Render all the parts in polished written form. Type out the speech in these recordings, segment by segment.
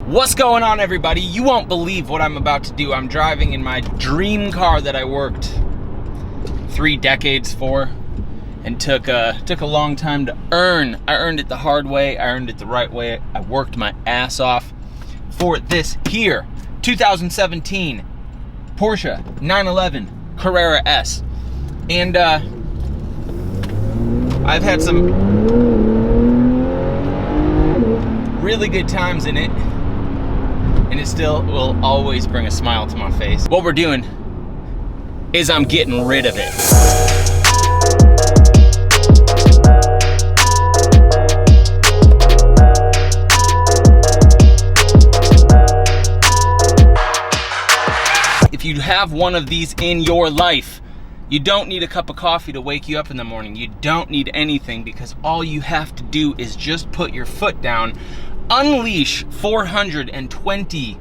What's going on, everybody? You won't believe what I'm about to do. I'm driving in my dream car that I worked 3 decades for and took a long time to earn. I earned it the hard way. I earned it the right way. I worked my ass off for this here 2017 Porsche 911 Carrera S. And I've had some really good times in it, and it still will always bring a smile to my face. What we're doing is I'm getting rid of it. If you have one of these in your life, you don't need a cup of coffee to wake you up in the morning. You don't need anything, because all you have to do is just put your foot down, unleash 420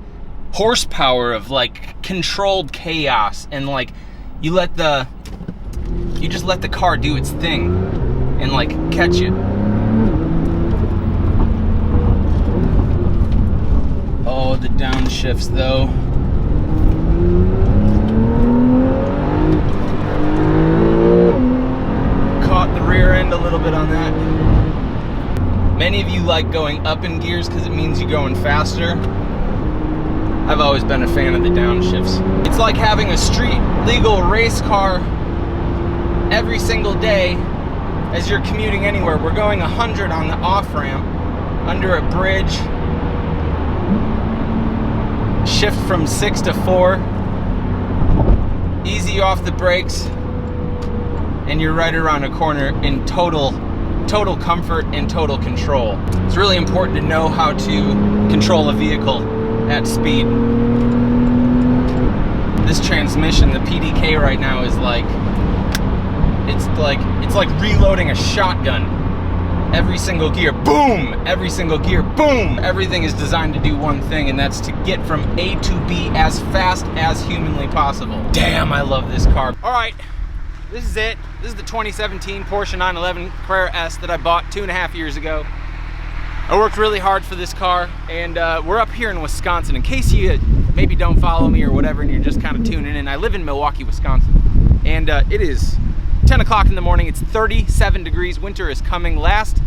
horsepower of like controlled chaos, and like you just let the car do its thing and like catch it. Oh, the downshifts though. Caught the rear end a little bit on that. Many of you like going up in gears because it means you're going faster. I've always been a fan of the downshifts. It's like having a street legal race car every single day as you're commuting anywhere. We're going 100 on the off-ramp under a bridge. Shift from 6 to 4. Easy off the brakes. And you're right around a corner in total comfort and total control. It's really important to know how to control a vehicle at speed. This transmission, the PDK right now, is it's like reloading a shotgun. Every single gear, boom! Every single gear, boom! Everything is designed to do one thing, and that's to get from A to B as fast as humanly possible. Damn, I love this car. All right. This is it. This is the 2017 Porsche 911 Carrera S that I bought 2.5 years ago. I worked really hard for this car, and we're up here in Wisconsin. In case you maybe don't follow me or whatever and you're just kind of tuning in, I live in Milwaukee, Wisconsin. And it is 10 o'clock in the morning. It's 37 degrees. Winter is coming. Last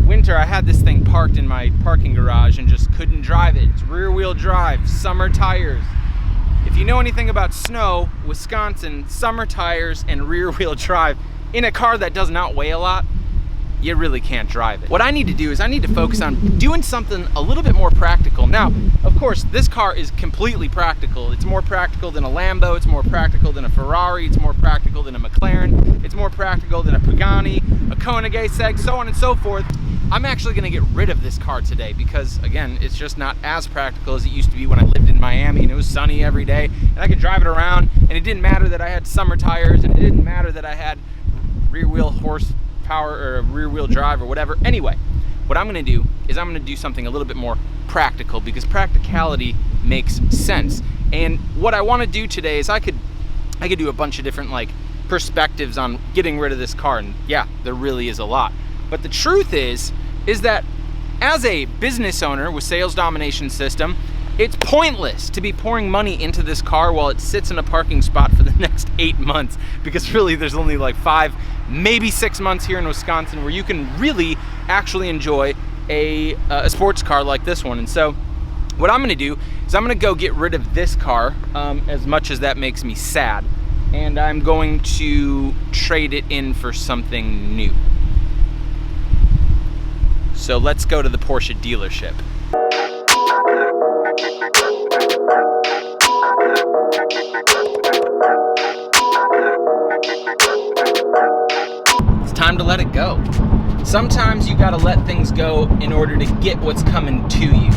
winter, I had this thing parked in my parking garage and just couldn't drive it. It's rear-wheel drive, summer tires. If you know anything about snow, Wisconsin, summer tires and rear-wheel drive in a car that does not weigh a lot, you really can't drive it. What I need to do is I need to focus on doing something a little bit more practical. Now, of course, this car is completely practical. It's more practical than a Lambo, it's more practical than a Ferrari, it's more practical than a McLaren, it's more practical than a Pagani, a Koenigsegg, so on and so forth. I'm actually gonna get rid of this car today because, again, it's just not as practical as it used to be when I lived in Miami and it was sunny every day and I could drive it around, and it didn't matter that I had summer tires, and it didn't matter that I had rear-wheel horsepower or rear-wheel drive or whatever. Anyway, what I'm gonna do is I'm gonna do something a little bit more practical, because practicality makes sense. And what I wanna do today is I could do a bunch of different like perspectives on getting rid of this car, and yeah, there really is a lot. But the truth is that as a business owner with sales domination system, it's pointless to be pouring money into this car while it sits in a parking spot for the next 8 months, because really there's only like 5, maybe 6 months here in Wisconsin where you can really actually enjoy a sports car like this one. And so what I'm gonna do is I'm gonna go get rid of this car, as much as that makes me sad, and I'm going to trade it in for something new. So let's go to the Porsche dealership. It's time to let it go. Sometimes you gotta let things go in order to get what's coming to you.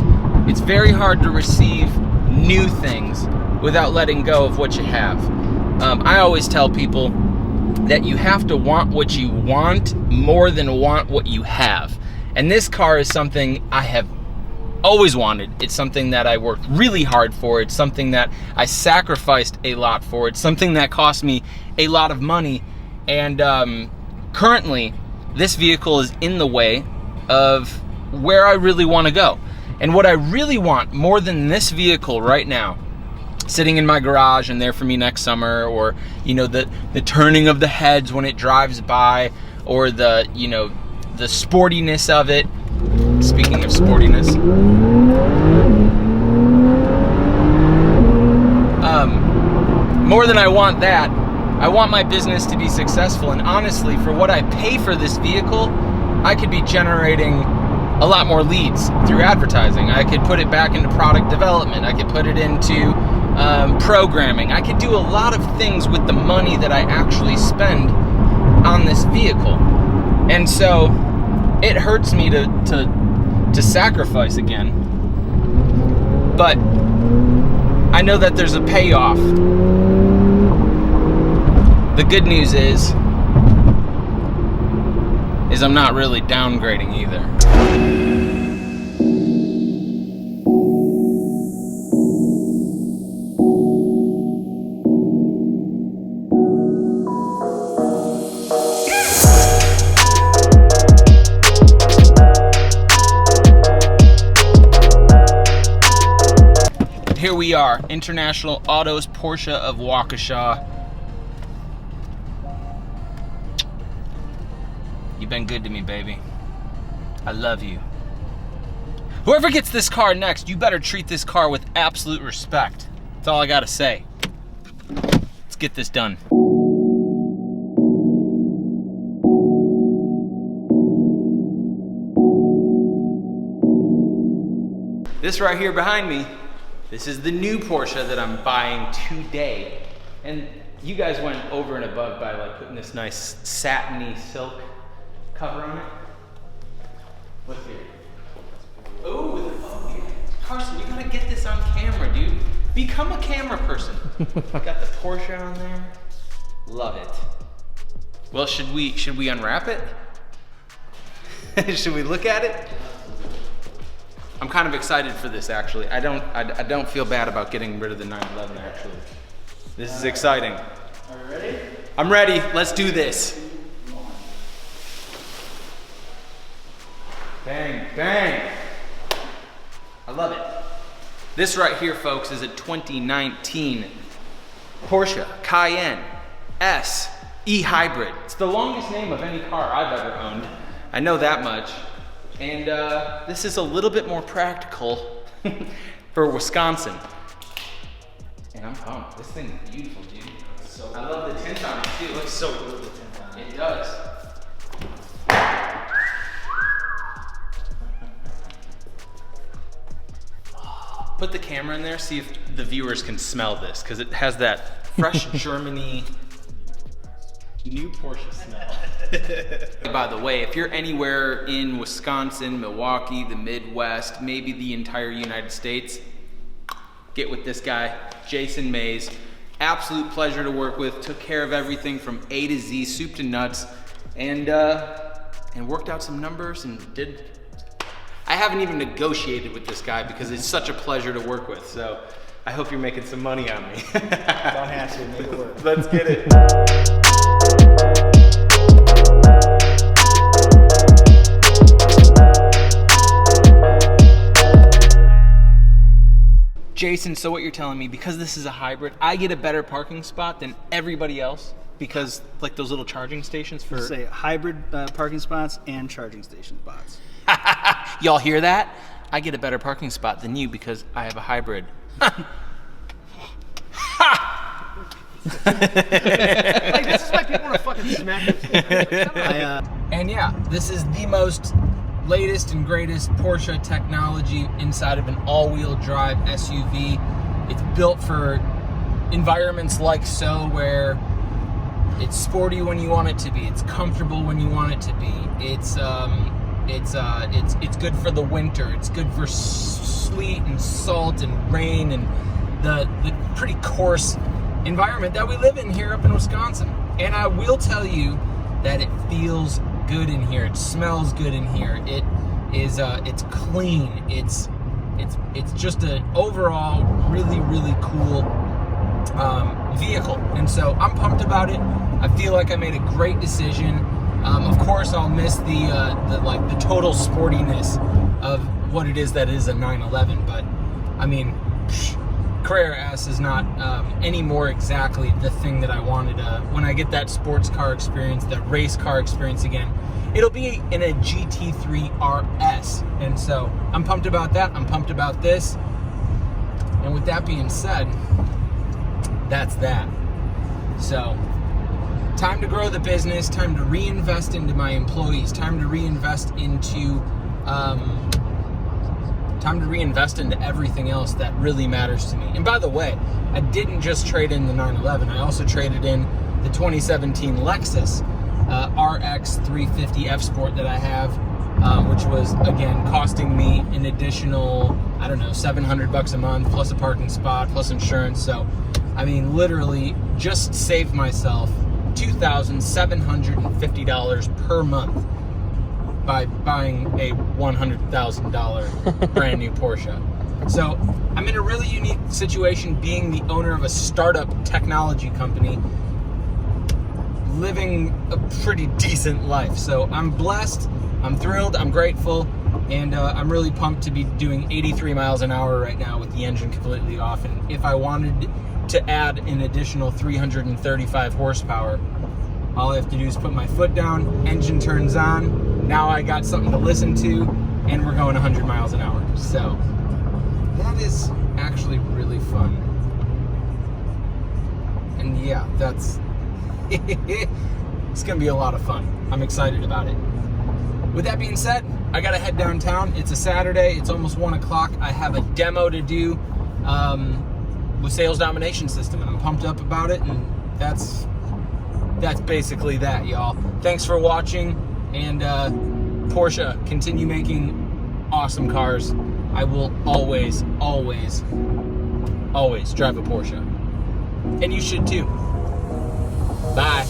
It's very hard to receive new things without letting go of what you have. I always tell people that you have to want what you want more than want what you have. And this car is something I have always wanted. It's something that I worked really hard for. It's something that I sacrificed a lot for. It's something that cost me a lot of money. And currently, this vehicle is in the way of where I really want to go. And what I really want more than this vehicle right now, sitting in my garage and there for me next summer, or, you know, the turning of the heads when it drives by, or the, you know, the sportiness of it. Speaking of sportiness, more than I want that, I want my business to be successful. And honestly, for what I pay for this vehicle, I could be generating a lot more leads through advertising. I could put it back into product development. I could put it into programming. I could do a lot of things with the money that I actually spend on this vehicle. And so it hurts me to sacrifice again. But I know that there's a payoff. The good news is I'm not really downgrading either. Here we are, International Autos Porsche of Waukesha. You've been good to me, baby. I love you. Whoever gets this car next, you better treat this car with absolute respect. That's all I gotta say. Let's get this done. This right here behind me, this is the new Porsche that I'm buying today. And you guys went over and above by like putting this nice satiny silk cover on it. What's here? Oh, yeah. Carson, you gotta get this on camera, dude. Become a camera person. Got the Porsche on there. Love it. Well, should we unwrap it? Should we look at it? I'm kind of excited for this, actually. I don't feel bad about getting rid of the 911, actually. This is exciting. Are you ready? I'm ready. Let's do this. Bang, bang. I love it. This right here, folks, is a 2019 Porsche Cayenne S E-Hybrid. It's the longest name of any car I've ever owned. I know that much. And this is a little bit more practical for Wisconsin. And I'm pumped. This thing is beautiful, dude. So I love the tint on it too. It looks so good with the tint on it. It does. Put the camera in there, see if the viewers can smell this, because it has that fresh Germany new Porsche smell. By the way, if you're anywhere in Wisconsin, Milwaukee, the Midwest, maybe the entire United States, get with this guy, Jason Mays. Absolute pleasure to work with. Took care of everything from A to Z, soup to nuts, and worked out some numbers and did. I haven't even negotiated with this guy because it's such a pleasure to work with. So I hope you're making some money on me. Don't have to, make it work. Let's get it. Jason, so what you're telling me, because this is a hybrid, I get a better parking spot than everybody else because like those little charging stations for... Say hybrid parking spots and charging station spots. Y'all hear that? I get a better parking spot than you because I have a hybrid. Like, this is why people want to fucking smack us. And yeah, this is the most latest and greatest Porsche technology inside of an all-wheel drive SUV. It's built for environments like so, where it's sporty when you want it to be, it's comfortable when you want it to be, it's good for the winter, it's good for sleet and salt and rain and the pretty coarse environment that we live in here up in Wisconsin. And I will tell you that it feels good in here. It smells good in here. It is it's clean. It's just an overall really, really cool vehicle. And so I'm pumped about it. I feel like I made a great decision. Of course, I'll miss the total sportiness of what it is that is a 911, but I mean, Carrera S is not any more exactly the thing that I wanted. When I get that sports car experience, that race car experience again, it'll be in a GT3 RS. And so I'm pumped about that. I'm pumped about this. And with that being said, that's that. So time to grow the business, time to reinvest into my employees, time to reinvest into everything else that really matters to me. And by the way, I didn't just trade in the 911. I also traded in the 2017 Lexus RX 350 F Sport that I have, which was, again, costing me an additional, I don't know, $700 a month, plus a parking spot, plus insurance. So, I mean, literally just saved myself $2,750 per month by buying a $100,000 brand new Porsche. So I'm in a really unique situation being the owner of a startup technology company, living a pretty decent life. So I'm blessed, I'm thrilled, I'm grateful, and I'm really pumped to be doing 83 miles an hour right now with the engine completely off. And if I wanted to add an additional 335 horsepower, all I have to do is put my foot down, engine turns on, now I got something to listen to, and we're going 100 miles an hour. So that is actually really fun. And yeah, that's it's gonna be a lot of fun. I'm excited about it. With that being said, I gotta head downtown. It's a Saturday, it's almost 1 o'clock. I have a demo to do with Sales Domination System, and I'm pumped up about it, and that's basically that, y'all. Thanks for watching, and Porsche, continue making awesome cars. I will always, always, always drive a Porsche. And you should too. Bye.